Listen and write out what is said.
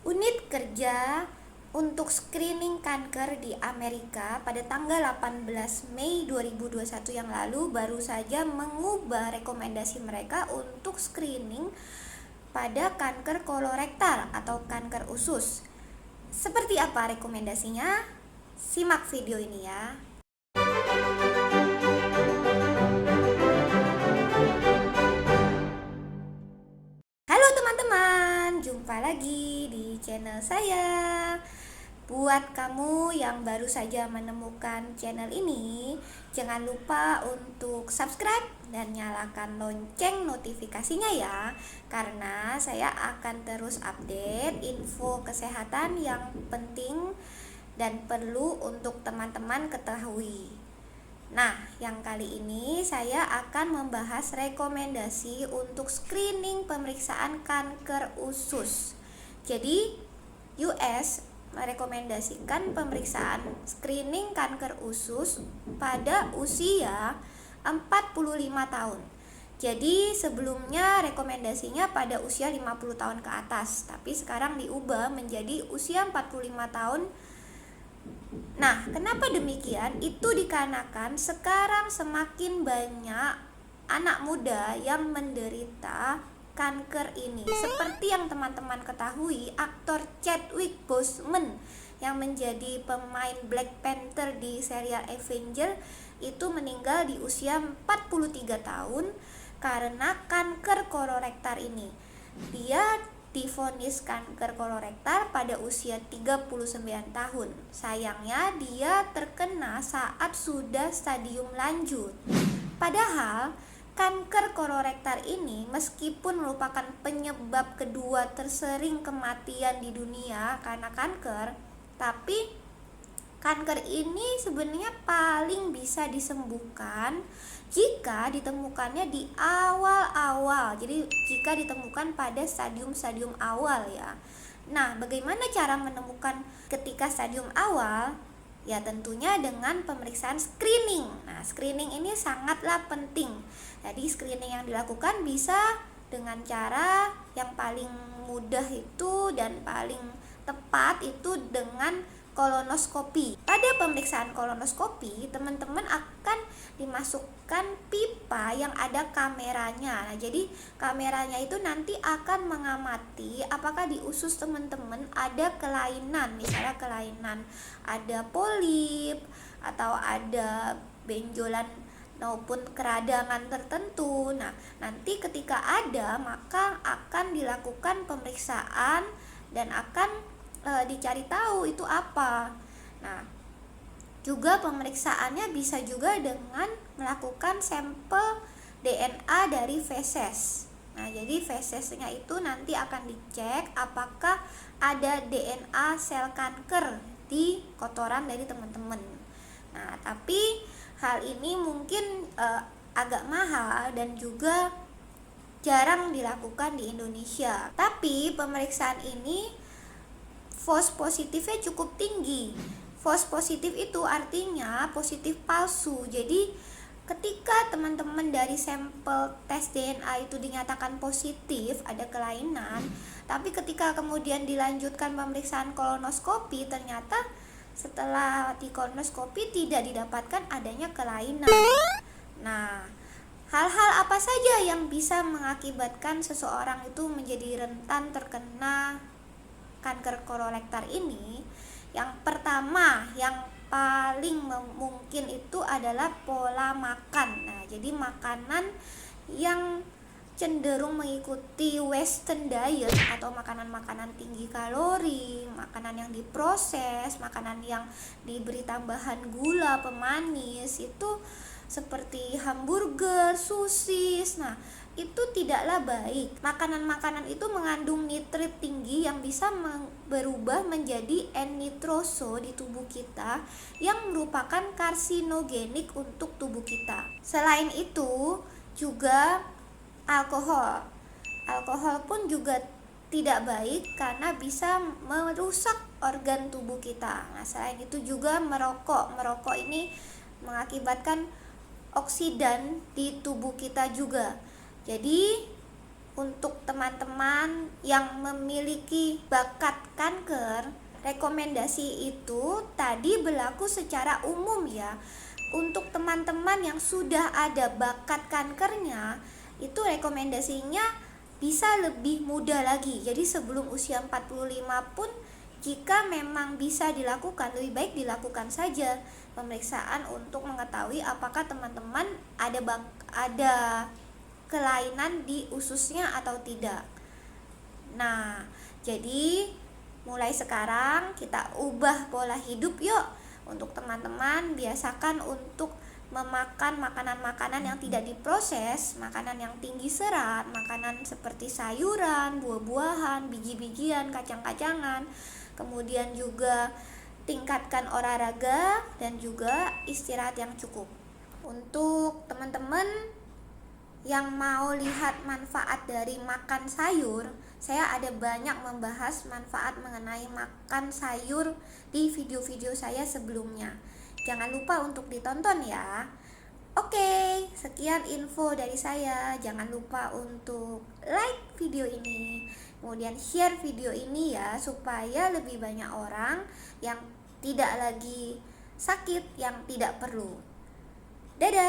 Unit kerja untuk screening kanker di Amerika pada tanggal 18 Mei 2021 yang lalu baru saja mengubah rekomendasi mereka untuk screening pada kanker kolorektal atau kanker usus. Seperti apa rekomendasinya? Simak video ini ya. Halo teman-teman, jumpa lagi di channel saya. Buat kamu yang baru saja menemukan channel ini, jangan lupa untuk subscribe dan nyalakan lonceng notifikasinya ya, karena saya akan terus update info kesehatan yang penting dan perlu untuk teman-teman ketahui. Nah, yang kali ini saya akan membahas rekomendasi untuk screening pemeriksaan kanker usus. Jadi, US merekomendasikan pemeriksaan screening kanker usus pada usia 45 tahun. Jadi, sebelumnya rekomendasinya pada usia 50 tahun ke atas, tapi sekarang diubah menjadi usia 45 tahun. Nah, kenapa demikian? Itu dikarenakan sekarang semakin banyak anak muda yang menderita kanker ini. Seperti yang teman-teman ketahui, aktor Chadwick Boseman yang menjadi pemain Black Panther di serial Avenger itu meninggal di usia 43 tahun karena kanker kolorektal ini. Dia divonis kanker kolorektal pada usia 39 tahun. Sayangnya dia terkena saat sudah stadium lanjut. Padahal kanker kolorektal ini meskipun merupakan penyebab kedua tersering kematian di dunia karena kanker, tapi kanker ini sebenarnya paling bisa disembuhkan jika ditemukannya di awal-awal. Jadi jika ditemukan pada stadium-stadium awal ya. Nah, bagaimana cara menemukan ketika stadium awal? Ya tentunya dengan pemeriksaan screening. Nah, screening ini sangatlah penting. Jadi screening yang dilakukan bisa dengan cara yang paling mudah itu dan paling tepat itu dengan kolonoskopi. Pada pemeriksaan kolonoskopi, teman-teman akan dimasukkan pipa yang ada kameranya. Nah, jadi kameranya itu nanti akan mengamati apakah di usus teman-teman ada kelainan, misalnya kelainan ada polip atau ada benjolan maupun keradangan tertentu. Nah, nanti ketika ada maka akan dilakukan pemeriksaan dan akan dicari tahu itu apa. Nah, juga pemeriksaannya bisa juga dengan melakukan sampel DNA dari feses. Nah, jadi fesesnya itu nanti akan dicek apakah ada DNA sel kanker di kotoran dari teman-teman. Nah, tapi hal ini mungkin agak mahal dan juga jarang dilakukan di Indonesia. Tapi pemeriksaan ini false positifnya cukup tinggi. False positif itu artinya positif palsu. Jadi ketika teman-teman dari sampel tes DNA itu dinyatakan positif ada kelainan, tapi ketika kemudian dilanjutkan pemeriksaan kolonoskopi ternyata setelah di kolonoskopi tidak didapatkan adanya kelainan. Nah, hal-hal apa saja yang bisa mengakibatkan seseorang itu menjadi rentan terkena kanker kolorektal ini? Yang pertama, yang paling mungkin itu adalah pola makan. Nah, jadi makanan yang cenderung mengikuti western diet atau makanan-makanan tinggi kalori, makanan yang diproses, makanan yang diberi tambahan gula, pemanis, itu seperti hamburger, sosis. Nah, itu tidaklah baik. Makanan-makanan itu mengandung nitrit tinggi yang bisa berubah menjadi N-nitroso di tubuh kita yang merupakan karsinogenik untuk tubuh kita. Selain itu, juga alkohol. Alkohol pun juga tidak baik karena bisa merusak organ tubuh kita. Nah, selain itu juga merokok. Merokok ini mengakibatkan oksidan di tubuh kita juga. Jadi untuk teman-teman yang memiliki bakat kanker, rekomendasi itu tadi berlaku secara umum ya. Untuk teman-teman yang sudah ada bakat kankernya, itu rekomendasinya bisa lebih mudah lagi. Jadi sebelum usia 45 pun, jika memang bisa dilakukan, lebih baik dilakukan saja pemeriksaan untuk mengetahui apakah teman-teman ada kelainan di ususnya atau tidak. Nah, jadi mulai sekarang kita ubah pola hidup yuk. Untuk teman-teman, biasakan untuk memakan makanan-makanan yang tidak diproses, makanan yang tinggi serat, makanan seperti sayuran, buah-buahan, biji-bijian, kacang-kacangan. Kemudian juga tingkatkan olahraga dan juga istirahat yang cukup. Untuk teman-teman yang mau lihat manfaat dari makan sayur, saya ada banyak membahas manfaat mengenai makan sayur di video-video saya sebelumnya. Jangan lupa untuk ditonton ya. Oke, sekian info dari saya. Jangan lupa untuk like video ini, kemudian share video ini ya, supaya lebih banyak orang yang tidak lagi sakit yang tidak perlu. Dadah.